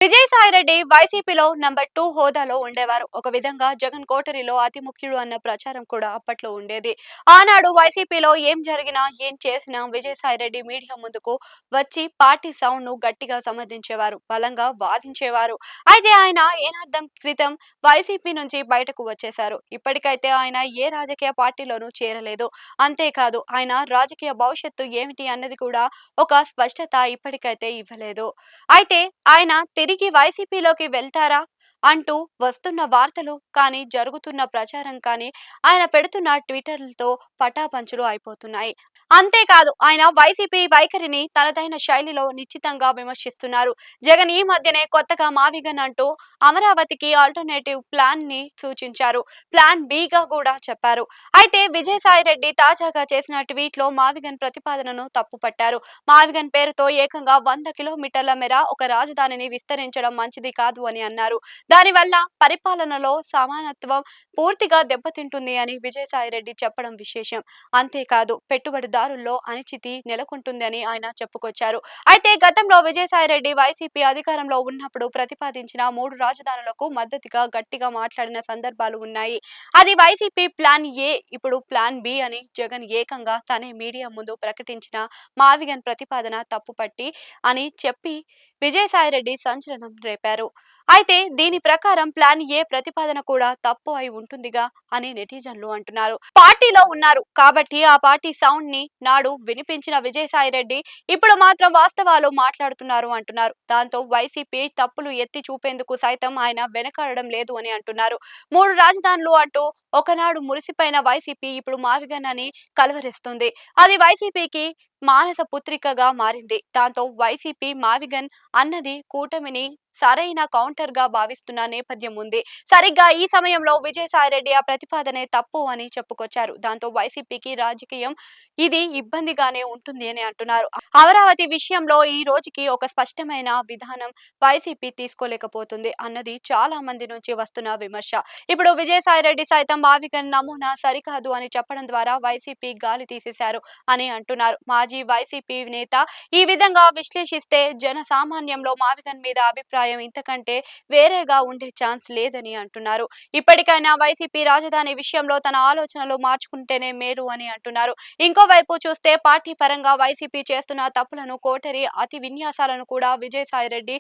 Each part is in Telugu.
విజయసాయిరెడ్డి వైసీపీలో నంబర్ 2 హోదాలో ఉండేవారు. ఒక విధంగా జగన్ కోటరీలో అతి ముఖ్యుడు అన్న ప్రచారం కూడా అప్పట్లో ఉండేది. ఆనాడు వైసీపీలో ఏం జరిగినా, ఏం చేసినా విజయసాయిరెడ్డి మీడియా ముందుకు వచ్చి పార్టీ సౌండ్‌ను గట్టిగా సమర్థించేవారు. బలంగా వాదించేవారు. అయితే ఆయన ఏనార్థం క్రితం వైసీపీ నుంచి బయటకు వచ్చేశారు. ఇప్పటికైతే ఆయన ఏ రాజకీయ పార్టీలోనూ చేరలేదు. అంతేకాదు ఆయన రాజకీయ భవిష్యత్తు ఏమిటి అన్నది కూడా ఒక స్పష్టత ఇప్పటికైతే ఇవ్వలేదు. అయితే ఆయన తిరిగి వైసీపీలోకి వెళ్తారా అంటూ వస్తున్న వార్తలు కానీ, జరుగుతున్న ప్రచారం కానీ, ఆయన పెడుతున్న ట్వీటర్లతో పటాపంచలు అయిపోతున్నాయి. అంతేకాదు ఆయన వైసీపీ వైఖరిని తనదైన శైలిలో నిశ్చితంగా విమర్శిస్తున్నారు. జగన్ ఈ మధ్యనే కొత్తగా మావిగన్ అంటూ అమరావతికి ఆల్టర్నేటివ్ ప్లాన్ ని సూచించారు. ప్లాన్ బిగా కూడా చెప్పారు. అయితే విజయసాయిరెడ్డి తాజాగా చేసిన ట్వీట్ లో మావిగన్ ప్రతిపాదనను తప్పుపట్టారు. మావిగన్ పేరుతో ఏకంగా 100 కిలోమీటర్ల మేర ఒక రాజధానిని విస్తరించడం మంచిది కాదు అని అన్నారు. దానివల్ల పరిపాలనలో సమానత్వం పూర్తిగా దెబ్బతింటుంది అని విజయసాయిరెడ్డి చెప్పడం విశేషం. అంతేకాదు పెట్టుబడిదారుల్లో అనిశ్చితి నెలకొంటుందని ఆయన చెప్పుకొచ్చారు. అయితే గతంలో విజయసాయిరెడ్డి వైసీపీ అధికారంలో ఉన్నప్పుడు ప్రతిపాదించిన 3 రాజధానులకు మద్దతుగా గట్టిగా మాట్లాడిన సందర్భాలు ఉన్నాయి. అది వైసీపీ ప్లాన్ ఏ, ఇప్పుడు ప్లాన్ బి అని జగన్ ఏకంగా తనే మీడియా ముందు ప్రకటించిన మావిగన్ ప్రతిపాదన తప్పుపట్టి అని చెప్పి విజయసాయిరెడ్డి సంచలనం రేపారు. అయితే దీని ప్రకారం ప్లాన్ ఏ ప్రతిపాదన కూడా తప్పు అయి ఉంటుందిగా అని నెటిజన్లు అంటున్నారు. పార్టీలో ఉన్నారు కాబట్టి ఆ పార్టీ సౌండ్ ని నాడు వినిపించిన విజయసాయిరెడ్డి ఇప్పుడు మాత్రం వాస్తవాలు మాట్లాడుతున్నారు అంటున్నారు. దాంతో వైసీపీ తప్పులు ఎత్తి చూపేందుకు సైతం ఆయన వెనకాడడం లేదు అని అంటున్నారు. 3 రాజధానులు అంటూ ఒకనాడు మురిసిపోయిన వైసీపీ ఇప్పుడు మావిగన్ అని కలవరిస్తుంది. అది వైసీపీకి మానస పుత్రికగా మారింది. దాంతో వైసీపీ మావిగన్ అన్నది కూటమిని సరైన కౌంటర్ గా భావిస్తున్న నేపథ్యం ఉంది. సరిగ్గా ఈ సమయంలో విజయసాయిరెడ్డి ఆ ప్రతిపాదనే తప్పు అని చెప్పుకొచ్చారు. దాంతో వైసీపీకి రాజకీయం ఇది ఇబ్బందిగానే ఉంటుంది అని అంటున్నారు. అమరావతి విషయంలో ఈ రోజుకి ఒక స్పష్టమైన విధానం వైసీపీ తీసుకోలేకపోతుంది అన్నది చాలా మంది నుంచి వస్తున్న విమర్శ. ఇప్పుడు విజయసాయిరెడ్డి సైతం మావిగన్ నమూనా సరికాదు అని చెప్పడం ద్వారా వైసీపీ గాలి తీసేశారు అని అంటున్నారు. మాజీ వైసీపీ నేత ఈ విధంగా విశ్లేషిస్తే జన సామాన్యంలో మావిగన్ మీద అభిప్రాయం ఇంతకంటే వేరేగా ఉండే ఛాన్స్ లేదని అంటున్నారు. ఇప్పటికైనా వైసీపీ రాజధాని విషయంలో తన ఆలోచనలు మార్చుకుంటేనే మేలు అని అంటున్నారు. ఇంకోవైపు చూస్తే పార్టీ పరంగా వైసీపీ చేస్తున్న తప్పులను, కోటరీ అతి విన్యాసాలను కూడా విజయసాయిరెడ్డి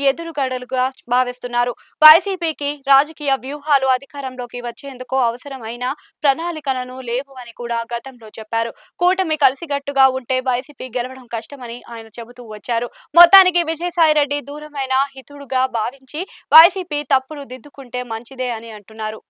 ఎదురుగడలుగా భావిస్తున్నారు. వైసీపీకి రాజకీయ వ్యూహాలు అధికారంలోకి వచ్చేందుకు అవసరమైన ప్రణాళికలను లేవు అని కూడా గతంలో చెప్పారు. కూటమి కలిసికట్టుగా ఉంటే వైసీపీ గెలవడం కష్టమని ఆయన చెబుతూ వచ్చారు. మొత్తానికి విజయసాయిరెడ్డి దూరమైన హితుడుగా భావించి వైసీపీ తప్పులు దిద్దుకుంటే మంచిదే అని అంటున్నారు.